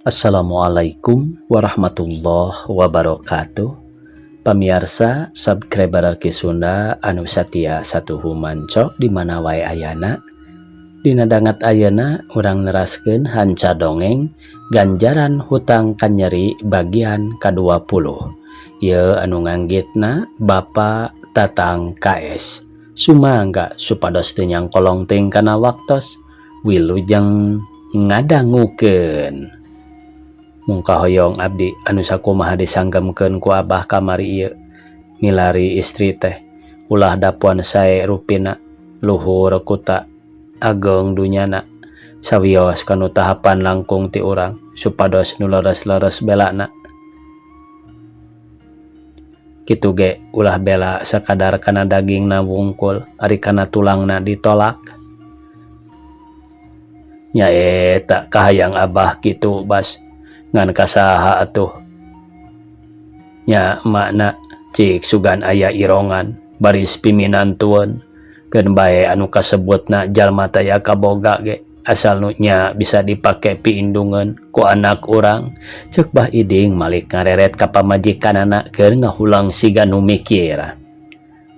Assalamualaikum warahmatullahi wabarakatuh. Pamirsa subscriber Ki Sunda anu satia satuhu mancok di mana wae ayana. Dina dangat ayeuna urang neraskeun hanca dongeng ganjaran hutang kanyeri bagian ke-20. Ieu anu nganggitna Bapak Tatang KS. Sumangga supados teu nyangkolong teuing kana waktos wilujeng ngadangukeun. Mungka hoyong abdi anu sakumaha disanggemkeun ku Abah kamari ieu milari istri teh ulah dapuan sae rupina luhur kuta ageng dunyana sawios kanu tahapan langkung ti urang supados nu leres-leres belana kitu ge ulah bela sakadar kana dagingna wungkul ari kana tulangna ditolak nya eta kahayang Abah kitu bas ngan kasaha atuh nya makna cik sugan aya irongan baris piminantueun keun bae anu kasebutna jalma taya kaboga ge asal nu nya bisa dipake piindungeun ku anak urang ceuk Bah Iding malik ngareret ka pamajikanana keur ngahulang siga nu mikir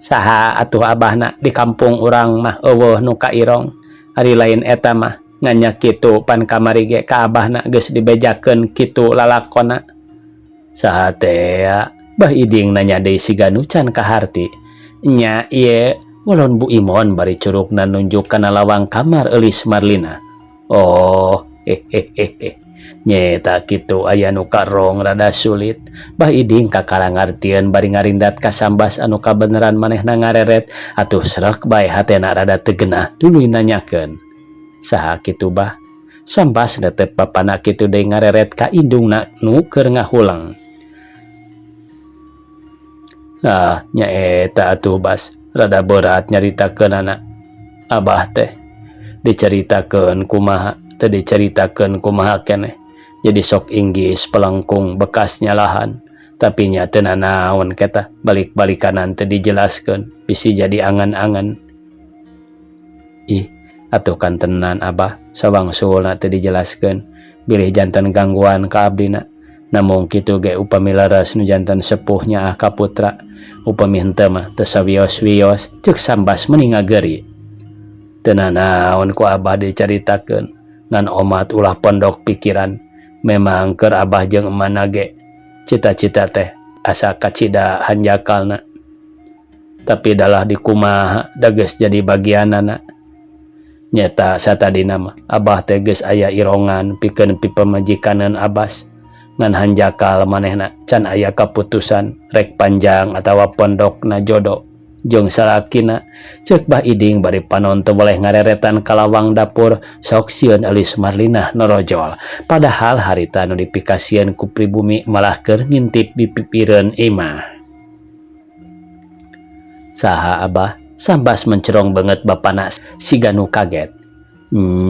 saha atuh abahna di kampung urang mah eueuh nu kairong ari lain eta mah nganya kitu pan kamari ge ka abahna geus dibejakeun kitu lalakonna saha teh Bah Iding nanya deui siga nu can kaharti nya ieu walon Bu Imon bari curugna nunjuk kana lawang kamar Eulis Marlina. Oh nyeta kitu aya nu karong rada sulit. Bah Iding kakarangartieun bari ngarindat kasambas anu kabeneran manehna ngareret atuh srek bae hatena rada teu geunah tuluy nanyakeun. Saha kitu Bah? Sambas netep bapana kitu deui ngareret ka indungna nu keur ngahulang. Nah, nya eta atuh Bas. Rada berat nyaritakeun anak Abah teh diceritakeun kumaha teu diceritakeun kumaha keneh jadi sok inggis pelengkung bekas nyalahan tapi nya teu nanaon keta balik-balikanan teu dijelaskeun bisi jadi angan-angan ih atuh kan tenan Abah sawangsulna teu dijelaskeun bilih janten gangguan ka abdina namun kitu ge upami leres nu janten sepuh nyaah ka putra upami henteu mah teu sawios-wios ceuk sambas meni ngageri teu nanaon ku Abah dicaritakeun ngan omat ulah pondok pikiran memang keur Abah jeung emana ge cita-cita teh asa kacida hanjakalna tapi dalah dikumaha da geus jadi bagianana nyata satadina mah Abah teh geus aya irongan pikeun pipamajikaneun Abas ngan hanjakal manehna can aya kaputusan rek panjang atawa pondokna jodoh jeung salakina ceuk Bah Iding bari panon teu boleh ngareretan ka lawang dapur sok sieun Eulis Marlina norojol padahal harita nu dipikasieun ku pribumi malah keur ngintip dipipireun imah saha Abah sambas mencerong banget bapana siga nu kaget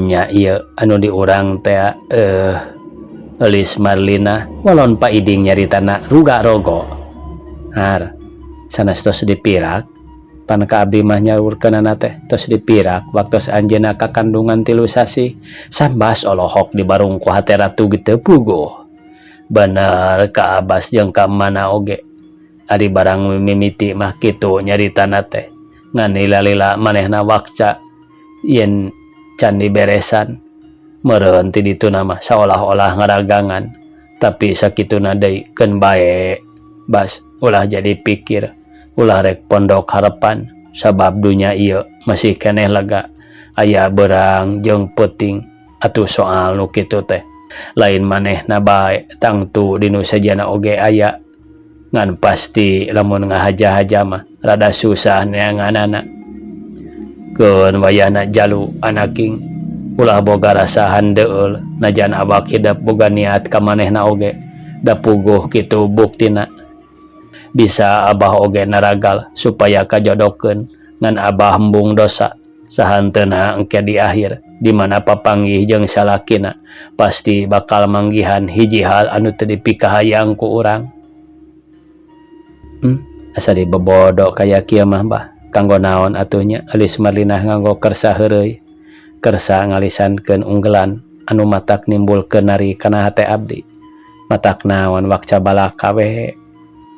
nya ieu anu di urang teh Eulis Marlina walon Pak Iding nyaritana ruga rogo har sanes tos dipirak pan ka abdi mah nyaurkeunana teh tos dipirak waktos anjeunna kakandungan 3 sasi sambas olohok dibarung ku hate ratu gitu puguh bener ka Abas jeung ka mana oge ari barang mimiti mah kitu nyaritana teh ngan lila-lila manehna wakca yen can diberesan meureun ti ditu mah saolah-olah ngaragangan tapi sakituna deui keun bae Bas ulah jadi pikir ulah rek pondok harapan sabab dunya ieu masih keneh lega aya beurang jeung peuting atuh soal nu kitu teh lain manehna bae tangtu dinu sajana oge aya ngan pasti lamun ngahaja-haja mah rada susah neanganana keun wayahna jalu anaking ulah boga rasa handeul najan Abah hidup boga niat ka manehna oge da puguh kitu buktina bisa Abah oge naragal supaya kajodokeun ngan Abah embung dosa sahanteuna engke di akhir di mana papanggih jeung salakina pasti bakal manggihan hiji hal anu teu dipikahayang ku urang asa dibebodo kaya kieu mah Bah kanggo naon atuh nya Eulis Marlina nganggo kersa heureuy kersa ngalisankeun unggelan anu matak nimbul kenari kana hate abdi. Matak naon wakca balaka we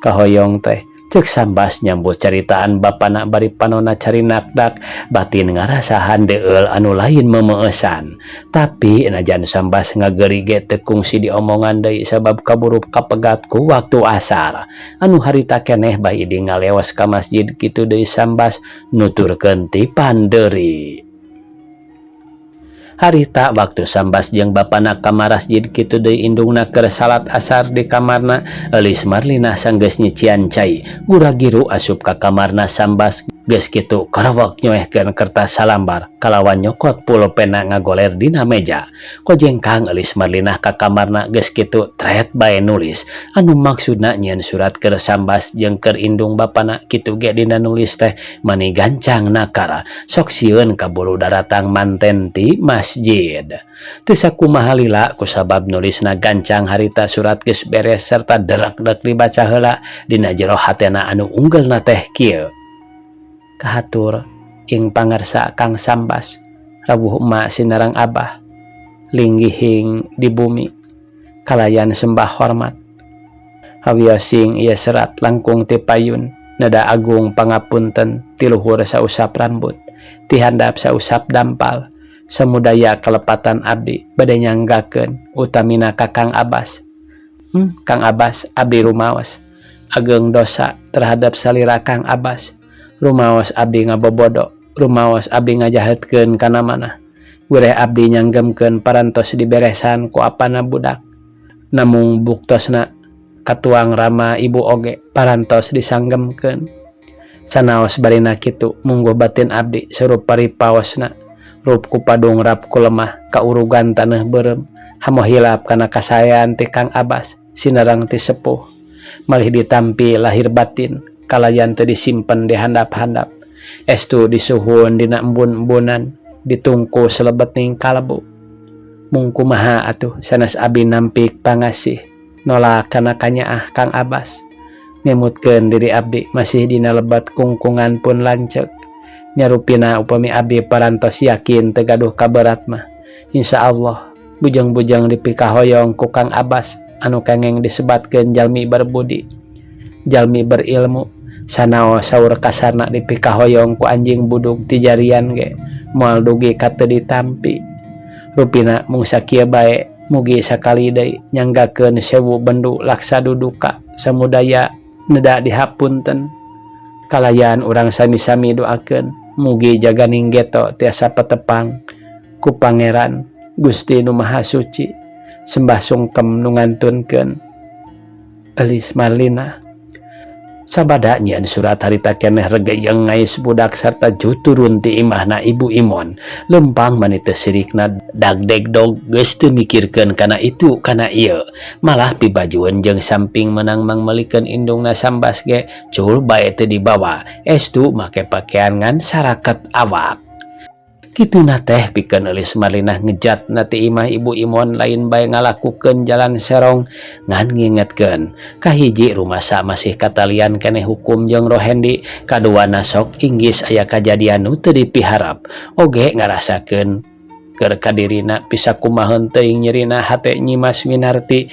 kahoyong teh. Cek Sambas nyambut ceritaan bapana bari panona cari nakdak, batin ngarasahan deul anu lain memeesan. Tapi najan Sambas ngageri ge teu kungsi diomongan deui sabab kaburu kapegat ku waktu asar. Anu harita keneh bae Iding ngaleos ka masjid kitu deui Sambas nuturkeun ti pandeuri. Harita waktu Sambas jeung bapana ka masjid kitu deui indungna keur salat asar di kamarna, eulis Marlina sanggeus nyician cai. Gura-giru asup ka kamarna Sambas geus kitu karawak nyoehkeun kertas salambar kalawan nyokot pulpena ngagoler dina meja. Kojengkang eulis Marlina ka kamarna geus kitu tret bae nulis. Anu maksudna nyieun surat keur Sambas jeung keur indung bapana kitu ge dina nulis teh mani gancang nakara. Sok sieun kaburu daratang manten ti masjid. Teu sakumaha lila kusabab nulisna gancang harita surat geus beres serta derak-dek dibaca heula dina jero hatena anu unggelna teh kieu. Kahatur ing pangarsa Kang Sambas, rawuh emak sinarang abah, linggihing di bumi, kalayan sembah hormat. Hawiosing ieu serat langkung ti payun, nada agung pangapunten ti luhur sausap rambut, ti handap sausap dampal, samudaya kalepatan abdi bade nyanggakeun utamina ka Kang Abbas. Kang Abbas abdi rumaos ageng dosa terhadap salira Kang Abbas. Rumaos abdi ngabobodo, rumaos abdi ngajahetkeun kana mana. Gureh abdi nyanggemkeun parantos diberesan ku apana budak. Namung buktosna katuang rama ibu oge parantos disanggemkeun. Sanaos barina kitu mungguh batin abdi sarup paripaosna. Rup ku padung rap ku lemah kaurugan taneuh beureum. Hamoh hilap kana kasayan ti Kang Abbas sinarang ti sepuh. Malih ditampi lahir batin kalayan teu disimpen di handap-handap. Estu disuhun dina embun-embunan ditungku selebeting kalebu. Mung kumaha atuh sanes abdi nampik pangasih nolak kana kanyaah Kang Abbas. Ngemutkeun diri abdi masih dina lebat kungkungan pun lanceuk. Nyarupina upami abdi parantos yakin teu gaduh kaberat mah insyaallah bujang-bujang dipikahoyong ku Kang Abbas anu kengeng disebatkeun jalmi berbudi, jalmi berilmu. Sanaos saur kasarna dipikahoyong ku anjing buduk ti jarian ge moal dugi ka teu ditampi. Rupina mung sakieu bae mugi sakali deui nyanggakeun 1000 bendu laksa duduka samudaya neda dihapunten. Kalayan urang sami-sami doakeun mugi jaganing geto tiasa patepang ku Pangeran Gusti Nu Maha Suci. Sembah sungkem nu ngantunkeun Eulis Marlina. Sabada nyieun surat harita keneh regeyeng ngais budak sarta juturun ti imahna Ibu Imon. Lempang mani teu sirikna dagdegdog geus teu mikirkeun kana itu kana ieu. Malah pibajueun jeung samping menang mangmelikeun indungna Sambas ge cul bae teu dibawa. Estu make pakean ngan saraket awak. Kituna teh pikeun Eulis Marlina ngejat na ti imah Ibu Imon lain bae ngalakukeun jalan serong ngan ngingetkeun kahiji rumasa masih katalian keneh hukum jeung Rohendi, kaduana sok inggis aya kajadian nu teu dipiharap. Oge ngarasakeun keur kadirina bisa kumaheun teuing nyerina hate Nyimas Winarti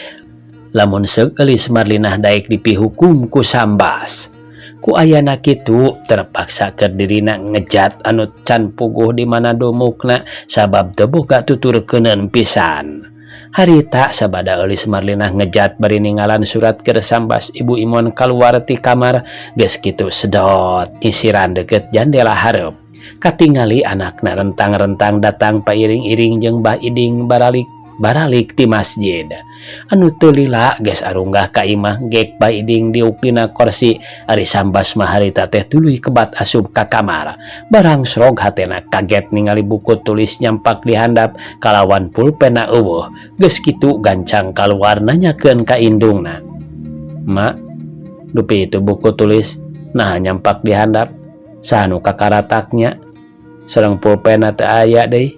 lamun seuk Eulis Marlina daek dipihukum ku Sambas. Ku ayana kitu terpaksa keur dirina ngejat anu can puguh di mana dumukna sabab teu boga tuturkeuneun pisan. Harita sabada Eulis Marlina ngejat bari ninggalan surat keur Sambas, Ibu Imon kaluar ti kamar geus kitu sedot nyisiran deukeut jandela hareup. Katingali anakna rentang-rentang datang pairing-iring jeung Mbah Iding baralik ti masjid. Anu teu lila geus arunggah ka imah gek Mbah Iding diuk dina kursi. Ari Sambas mah harita teh tuluy kebat asup ka kamar. Barang srog hatena kaget ningali buku tulis nyampak di handap kalawan pulpena eueuh. Geus kitu gancang kaluar nanyakeun ka indungna. "Mak, dupi itu buku tulis nah nyampak di handap. Saha nu kakarataknya? Sareng pulpena teu aya deui."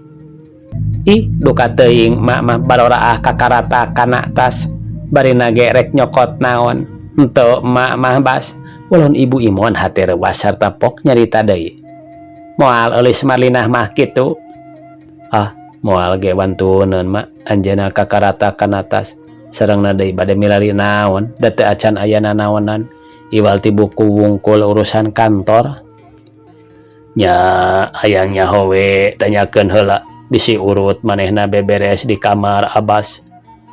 "Ih, duka teuing mak mah baroraah kakarata kana tas barina ge rek nyokot naon." "Henteu mak mah Bas." Ulun Ibu Imon hate reuas sarta pok nyarita deui. "Moal Eulis Marlina mah kitu." "Ah, moal ge wantuneun mak anjeunna kakarata kan atas sarengna deui bade milari naon da teu acan aya nanaonan iwal ti buku wungkul urusan kantor nya hayangnya howe tanyakeun heula bisi urut manehna beberes di kamar Abas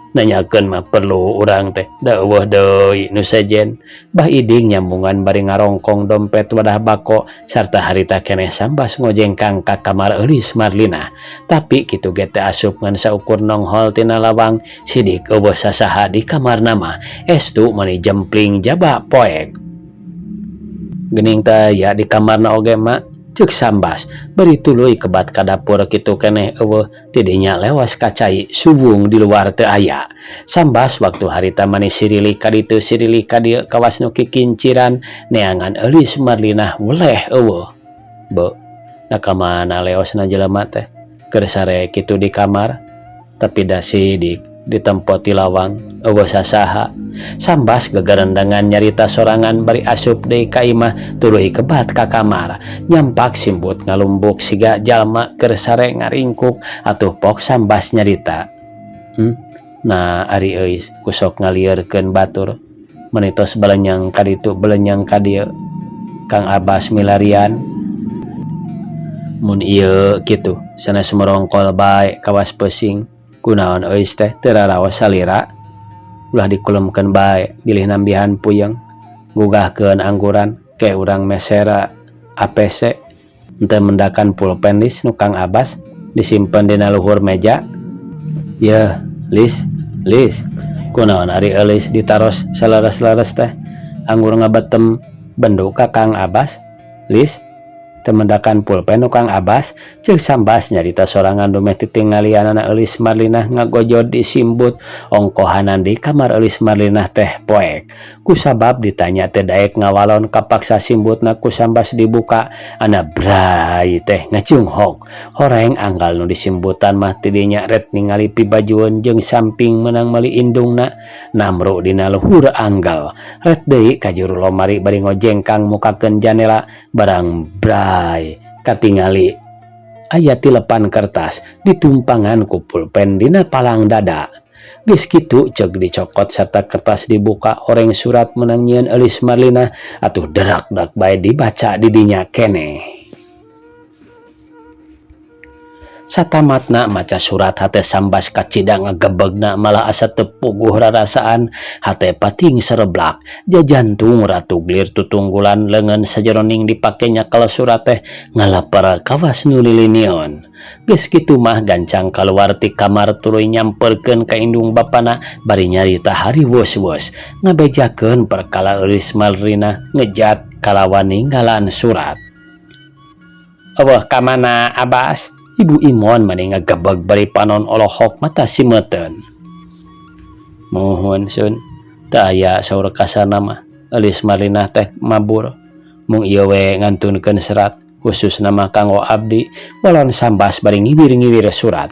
nanyakeun mah perlu urang teh da eueuh deui nu sejen bah iding nyambungan bari ngarongkong dompet wadah bako sarta harita keneh Sambas ngojengkang ka kamar Eulis Marlina tapi kitu ge teh asup ngan saukur nonghol tina lawang sidik eueuh sasaha di kamarna mah estu meuni jempling jaba poek geuning teh ya di kamarna oge mah ceuk Sambas bari tuluy kebat ka dapur kitu keneh eueuh tidinya lewas kacai suwung di luar teu aya Sambas waktu harita manis sirili ka ditu sirili ka dieu kawas nu kikinciran neangan Eulis Marlina weleh eueuh be nakamana leosna jelema teh keur sare kitu di kamar tapi da sidik di tempat di lawang eueuh sasaha Sambas gegerendangan nyarita sorangan bari asup deui ka imah tuluy kebat ka kamar nyampak simbut ngalumbuk siga jalma keur sare ngaringkuk atuh pok Sambas nyarita nah ari euis kusok ngalieurkeun batur menitos belenyang ka ditu belenyang ka dieu Kang Abas milarian mun ieu kitu sanes merongkol bae kawas pesing kunaon euis teh teu raraos salira ulah dikulemkeun bae bilih nambihan puyeng gugahkeun angguran ke urang mesera APC henteu mendakan pulpen lis nu Kang Abas disimpen dina luhur meja yeuh lis kunaon ari eulis ditaros saleres-leres teh anggur ngabetem benduk ka Kang Abas lis temendakan pulpen nu Kang Abas ceuk Sambas nyarita sorangan dumeh titinggalianana Eulis Marlina ngagojod disimbut ongkohanan di kamar Eulis Marlina teh poek kusabab ditanya teh daek ngawalon kapaksa simbutna ku Sambas dibuka ana brai teh ngacunghok horeng anggal nu disimbutan mah tidinya ret ningali pibajueun jeung samping meunang meuli indungna namru dina luhur anggal ret deui ka juru lomari bari ngojengkang mukakeun janela barang brai katingali aya tilepan kertas ditumpangan ku pulpen dina palang dada geus kitu ceuk dicokot sarta kertas dibuka horeng surat meunang nyieun Eulis Marlina atuh derak-dak bae dibaca di dinya keneh satamatna maca surat hate Sambas kacida ngagebegna malah asa teu puguh rarasaan hate pating sereblak jajantung ratu glir tutunggulan leungeun sajeroning dipake nyakel surat teh ngalapar kawas nu lilinion geus kitu mah gancang kaluar ti kamar tuluy nyamperkeun ka indung bapana bari nyarita hari wos-wos ngabejakeun perkala Eulis Marlina ngejat kalawan ninggalan surat eueuh ka mana Abas Ibu Imon mani ngagebeg bari panon olohok mata simeuten. Mohon sun, teu aya saur kasana mah. Eulis Marlina teh mabur. Mung ieu we ngantunkeun serat khusus nama kanggo abdi balon Sambas bari ngiwir-ngiwir surat.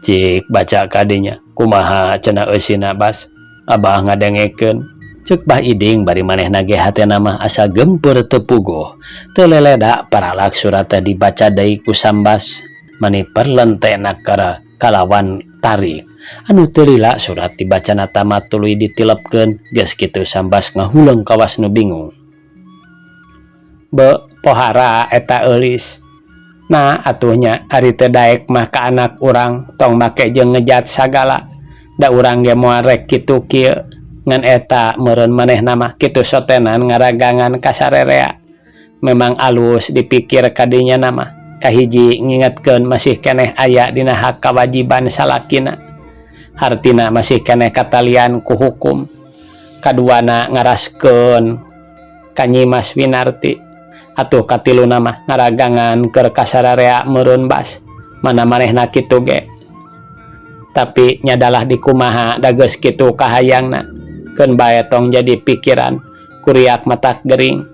Cik baca kadinya, kumaha cenah eusina Bas? Abah ngadengekeun. Ceuk bah iding bari manehna ge hatena mah asa gempeur teu puguh teu leleda paralak surat teh dibaca deui ku Sambas mani perlentena kalawan tarik anu teu lila surat dibacana tamat tuluy ditilepkeun geus kitu Sambas ngahuleung kawas nu bingung be pohara eta Eulis nah atuhnya ari teu daek mah ka anak urang tong make jeung ngejat sagala da urang ge moal rek kitu kieu ngan eta meureun manehna mah kitu sotenan ngaragangan kasarerea memang alus dipikir kadinya nama kahiji ngingetkeun masih keneh aya dina hak kawajiban salakina hartina masih keneh katalian ku hukum kaduana ngaraskeun ka Nyi Mas Winarti atuh katiluna mah ngaragangan keur kasarerea meureun Bas mana manehna kitu ge tapi nyadalah dikumaha da geus kitu kahayangna keun bae tong jadi pikiran kuriak matak gering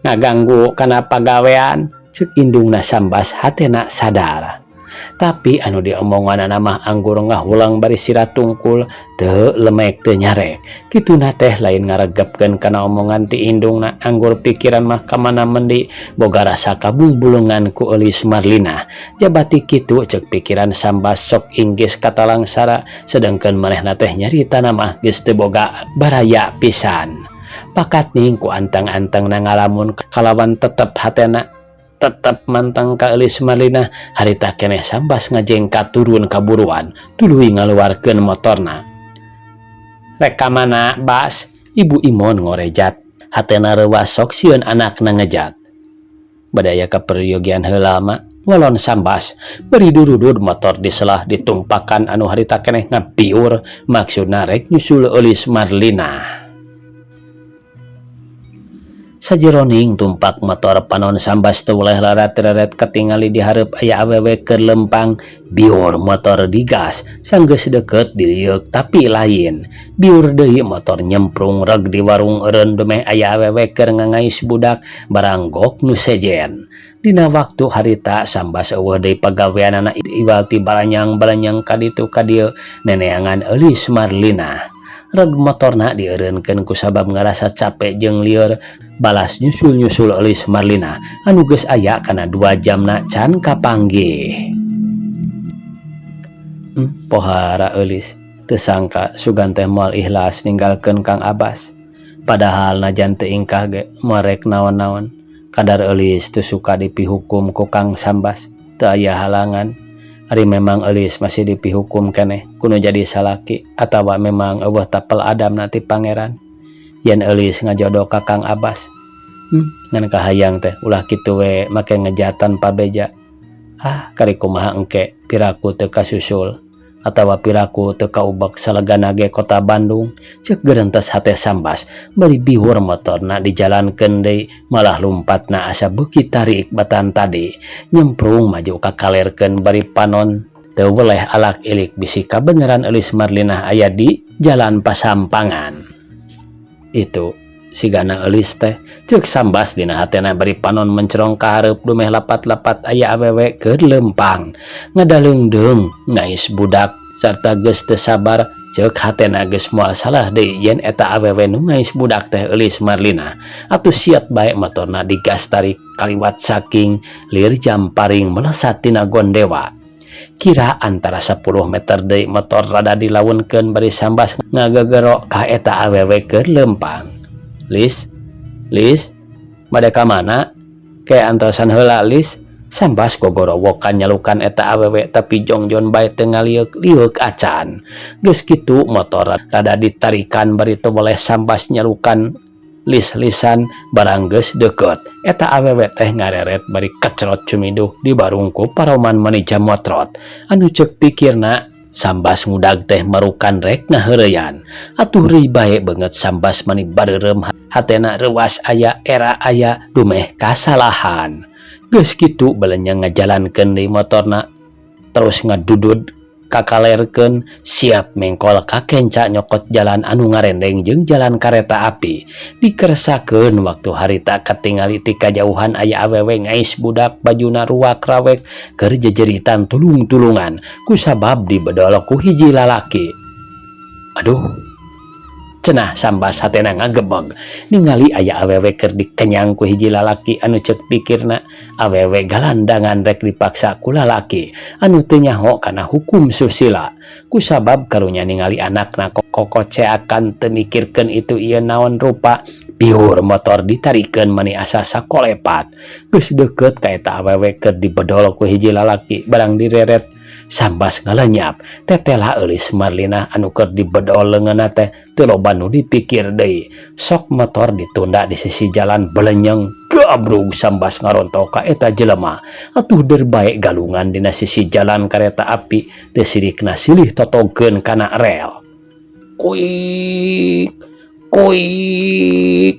ngaganggu kana pagawean ceuk indungna Sambas hatena sadar Tapi anu diomongan mah anggur ngahulang bari sira tungkul teu lemek teu nyarek. Kituna teh lain ngaregepkeun kana omongan ti indungna, anggur pikiran mah kamana mendi boga rasa kabungbulungan ku Eulis Marlina. Jabati kitu cek pikiran Sambas sok inggis kata langsara, sedangkan manehna teh nyaritana mah geus teu boga baraya pisan. Pakat ning ku antang-antang ngalamun kalawan tetep hatena tetep mantang ka Eulis Marlina, harita keneh Sambas ngajengkat turun kaburuan tuluy ngaluarkeun motorna. Rek ka mana, Bas? Ibu Imon ngorejat, hatena reuwas sok sieun anakna ngejat. Badaya kaperyogian heula mah ngolon Sambas beri durudud motor diselah ditumpakan anu harita keneh ngapiur, maksudna rek nyusul Eulis Marlina. Sajeroning tumpak motor panon Sambas teu oleh larat-larat ketingali di hareup aya awewe keur lempang, biur motor digas sanggeus deukeut diliuk tapi lain. Biur deui motor nyemprung reg di warung eureun dumeh aya awewe keur ngangais budak baranggok nu sejen. Dina waktu harita Sambas eueuh deui pagaweanana iwal ti baranyang-baranyang kaditu ka dieu neneangan Eulis Marlina. Reg motorna dieureunkeun ku sabab ngarasa capek jeung lieur, balas nyusul-nyusul Eulis Marlina anu geus aya kana 2 jamna can kapanggih. Pohara Eulis teu sangka sugan teh moal ikhlas ninggalkeun Kang Abas. Padahal najan teu ingkah ge marek naon-naon, kadar Eulis teu suka dipihukum ku Kang Sambas, teu aya halangan. Ari memang Eulis masih dipihukum keneh kudu jadi salaki atawa memang eueuh tapel adam na ti pangeran. Yen Eulis ngajodoh ka Kang Abas, ngan kahayang teh ulah kitu we make ngejatan pabeja. Kari kumaha engke piraku teu kasusul atawa piraku teu kaubek salegana ge kota Bandung, ceuk geurentes hate Sambas bari biwur motorna dijalankeun deui, malah lumpatna asa beuki tarik batan tadi nyemprung maju ka kalerkeun bari panon teu weleh alak ilik bisi kabeneran Eulis Marlina aya di jalan Pasampangan. Itu sigana Eulis teh ceuk Sambas dina hatena bari panon mencerong ka hareup dumeh lapat-lapat aya awewe keur lempang ngadalengeung ngais budak sarta geus teu sabar ceuk hatena geus moal salah deui yen eta awewe nu ngais budak teh Eulis Marlina. Atuh siat bae motorna digas tarik kaliwat saking lir jamparing melesat tina gondewa. Kira antara 10 meter deui motor rada dilawenkeun bari Sambas ngagegero ka eta awewe keur lempang. Lis, bade ka mana? Kayak antosan heula Lis. Sambas gogorowokan nyalukan eta awewe tapi jongjon bae teu ngaliuk-liuk acan. Geus kitu motor rada ditarikan bari teu boleh Sambas nyalukan lis-lisan barang geus deukeut. Eta awewe teh ngareret bari kecrot cumiduh di barungku paroman manija motrot. Anu ceuk pikirna Sambas ngudag teh marukan rek ngaheureuyan. Atuh reuy bae beungeut Sambas mani bareureum hatena reuas aya era aya dumeh kasalahan. Geus kitu belenyang ngajalankeun deui motorna terus ngadudud kakalerkeun siap mengkol ka kenca nyokot jalan anu ngarendeng jeung jalan kareta api. Dikeresakeun waktu harita katingali ti kajauhan aya awewe ngais budak bajuna ruak rawek keur jejeritan tulung-tulungan kusabab dibedol ku hiji lalaki. Aduh, cenah Sambas hatena ngagebeg ningali aya awewe keur dikenyang ku hiji lalaki anu ceuk pikirna awewe galandangan rek dipaksa ku lalaki anu teu nyaho kana hukum susila. Kusabab karunya ningali anakna kokoceakan teu mikirkeun itu ieu naon rupa, biur motor ditarikeun mani asa sakolepat. Geus deukeut ka eta awewe keur dibedol ku hiji lalaki barang direret Sambas ngalenyap tetela Eulis Marlina anu keur dibedol leungeunna teh teu loba nu dipikir deui. Sok motor ditunda di sisi jalan belenyeng gabrug Sambas ngarontoh ka eta jelema. Atuh deur bae galungan dina sisi jalan kareta api teu sirikna silih totogkeun kana rel. Kuik kuik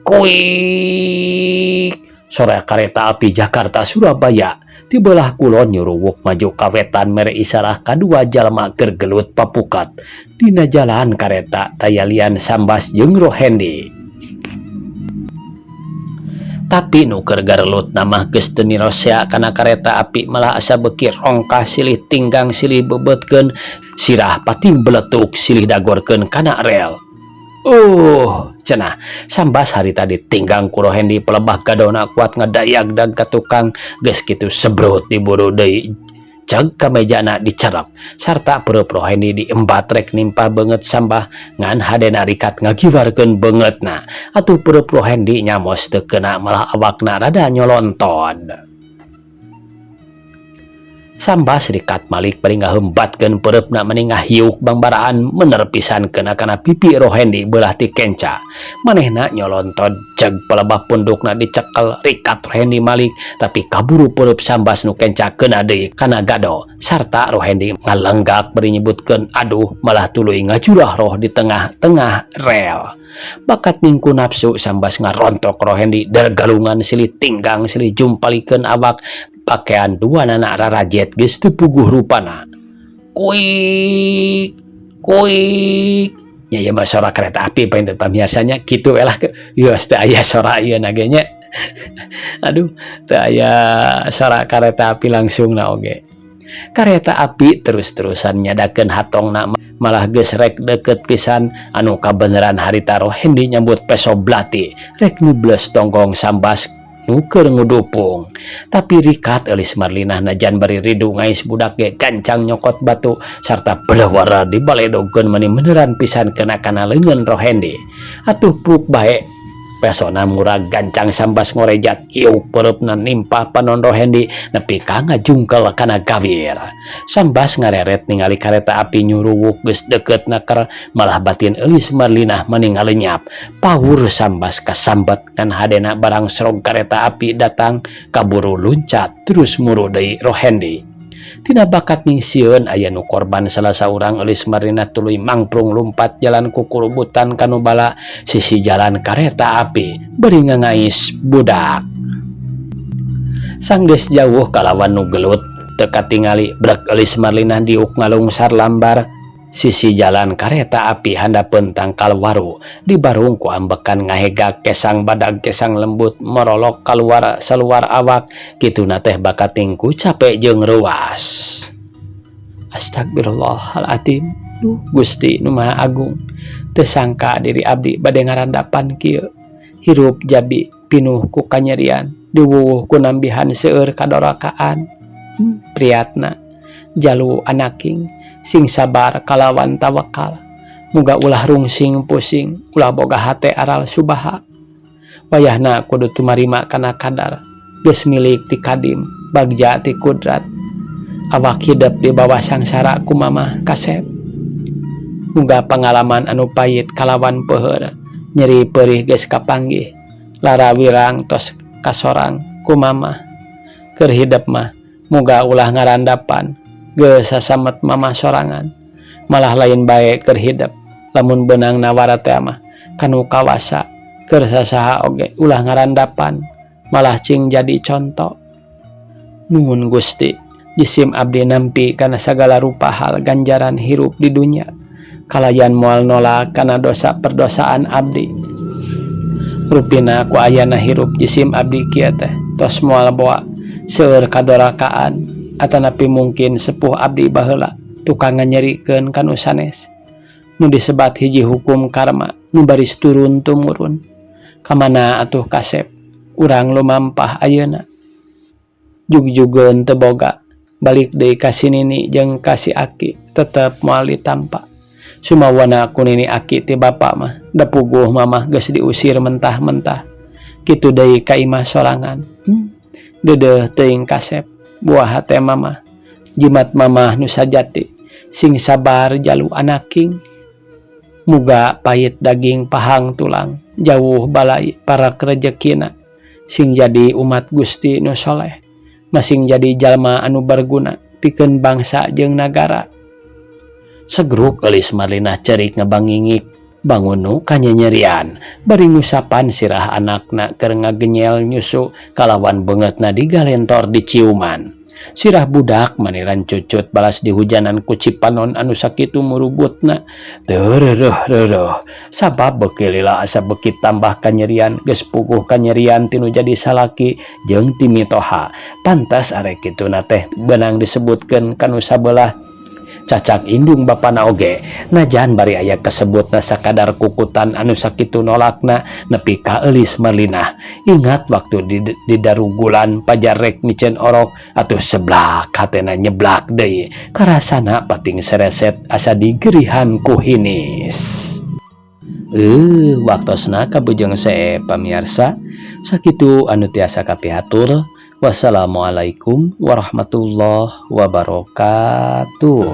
kuik sore kareta api Jakarta Surabaya di belah kulon nyuruwuk maju kawetan mere isarah kadua jalma keur gelut papukat dina jalan kareta tayalian Sambas jeung Rohendi. Tapi nuker garelut nama geus teu mirosea kana kareta api malah asa beki rongkah silih tinggang silih bebetkeun sirah pating beletuk silih dagorkeun kana rel. Cenah sambas hari tadi tinggang ku Rohendi pelebah gadona kuat ngadayak dag ka tukang geus kitu sebrut diburu deui ceg ka mejana dicerep sarta pereup Rohendi diembat rek nimpa beungeut sambah ngan hadena rikat ngagiwarkeun beungeutna atuh pereup Rohendi nyamos teu keuna malah awakna rada nyolonton. Sambas rikat Malik bari ngahembatkeun pereupna meni ngahiuk bangbaraan mener pisan kana pipi Rohendi beulah ti kenca. Manehna nyolonton ceg pelebah pundukna dicekel rikat Rohendi Malik tapi kaburu pereup Sambas nu kenca keuna deui kana gado sarta Rohendi ngalenggak bari nyebutkeun aduh malah tuluy ngajurah roh di tengah-tengah rel. Bakat ningku nafsu Sambas ngarontok Rohendi dargalungan silih tinggang silih jumpalikeun awak pakaian dua anak rarajet geus teu puguh rupana. Kuik nya ieu mah sora kereta api painten pamiarsanya kitu we lah geus teu aya sora ieu na ge nya. Aduh teu aya sora kereta api langsungna oge. Kareta api terus-terusan nyadakeun hatongna malah geus rek deukeut pisan anu kabeneran harita Rohendi nyambut peso blati rek nyubles tonggong Sambas nuker ngudupung tapi rikat eulis Marlinah najan bari ridu ngais budak ge gancang nyokot batu sarta belewara dibaledogkeun meuni beneran pisan kena kana leungeun Rohendi atuh puk bae pesona murah gancang Sambas ngorejat ieu pereupna nimpah panon Rohendi nepi ka ngajungkel kana gawir. Sambas ngareret ningali kareta api nyuruwuk geus deukeut naker malah batin eulis Marlinah meuni ngalenyap pawur Sambas kasambet ngan hadena barang serog kareta api datang kaburu luncat terus muru deui Rohendi. Tina bakat ningsieun aya nu korban salah saurang eulis Marlinah tuluy mangprung lumpat jalan kukurubutan kanu bala sisi jalan kareta api bari ngangais budak. Sanggeus jauh kalawan nu gelut teu katingali brek eulis Marlinah diuk ngalungsar lambar sisi jalan kareta api handapeun tangkal waru dibarung ku ambekan ngahega kesang badag kesang lembut merolok kaluar saluar awak kituna teh bakat tingku capek jeung ruas. Astagfirullahaladzim. Duh Gusti nu Maha Agung teu sangka diri abdi bade ngarandapan kieu hirup jabi pinuh ku kanyerian diwuwuh ku nambihan seueur kadorakaan priatna jalu anaking sing sabar kalawan tawakal muga ulah rungsing pusing ulah boga hate aral subaha wayahna kudu tumarima kana kadar geus milik ti kadim bagja ti kudrat awak hidup di bawah sangsara ku Mamah Kasep muga pengalaman anu pahit kalawan peuheur nyeri perih geus kapanggih lara wirang tos kasorang ku Mamah keur hidup mah muga ulah ngarandapan geus sasamet Mamah sorangan malah lain bae keur hidup lamun beunang nawara teh mah kanu kawasa keur sasaha oge ulah ngarandapan malah cing jadi conto. Nuhun Gusti jisim abdi nampi kana sagala rupa hal ganjaran hirup di dunya kalayan moal nolak kana dosa perdosaan abdi rupina ku ayana hirup jisim abdi kieu teh tos moal boa seueur kadorakaan atanapi mungkin sepuh abdi baheula tukang nyerikeun kanu sanes nu disebat hiji hukum karma nu baris turun tumurun kamana atuh Kasep urang lumampah ayeuna jug-jugeun teu boga balik deui ka si Nini jeung ka si Aki tetep moal ditampa sumawana ku Nini Aki ti bapa mah da puguh Mamah geus diusir mentah-mentah kitu deui ka imah sorangan deudeuh teuing Kasep buah hate Mamah jimat Mamah nu sajati sing sabar jalu anaking muga pahit daging pahang tulang jauh balai para rezekina sing jadi umat Gusti nu soleh masing jadi jalma anu berguna pikeun bangsa jeung nagara. Segruk eulis Marlinah cerik ngebangingik bangun nu kanyanyerian bari ngusapan sirah anakna keur ngagenyel nyusu kalawan beungeutna digalentor di ciuman. Sirah budak maniran cucut balas di hujanan ku Cipanon anu sakitu murubutna. Teureureuh sabab beuki lila asa beuki tambah kanyerian geus puguh kanyerian tinu jadi salaki jeung ti mitoha. Pantas arek kituna teh beunang disebutkeun kanu sabelah cacak indung bapana oge najan bari aya kasebutna sakadar kukutan anu sakitu nolakna nepi ka Eulis Marlina. Ingat waktu di darugulan pajar rek micen orok atuh seblak hatena nyeblak deui karasana pating sereset asa digerihan ku hinis. Waktosna kabujeng sae pamirsa sakitu anu tiasa kapihatur. Wassalamualaikum warahmatullahi wabarakatuh.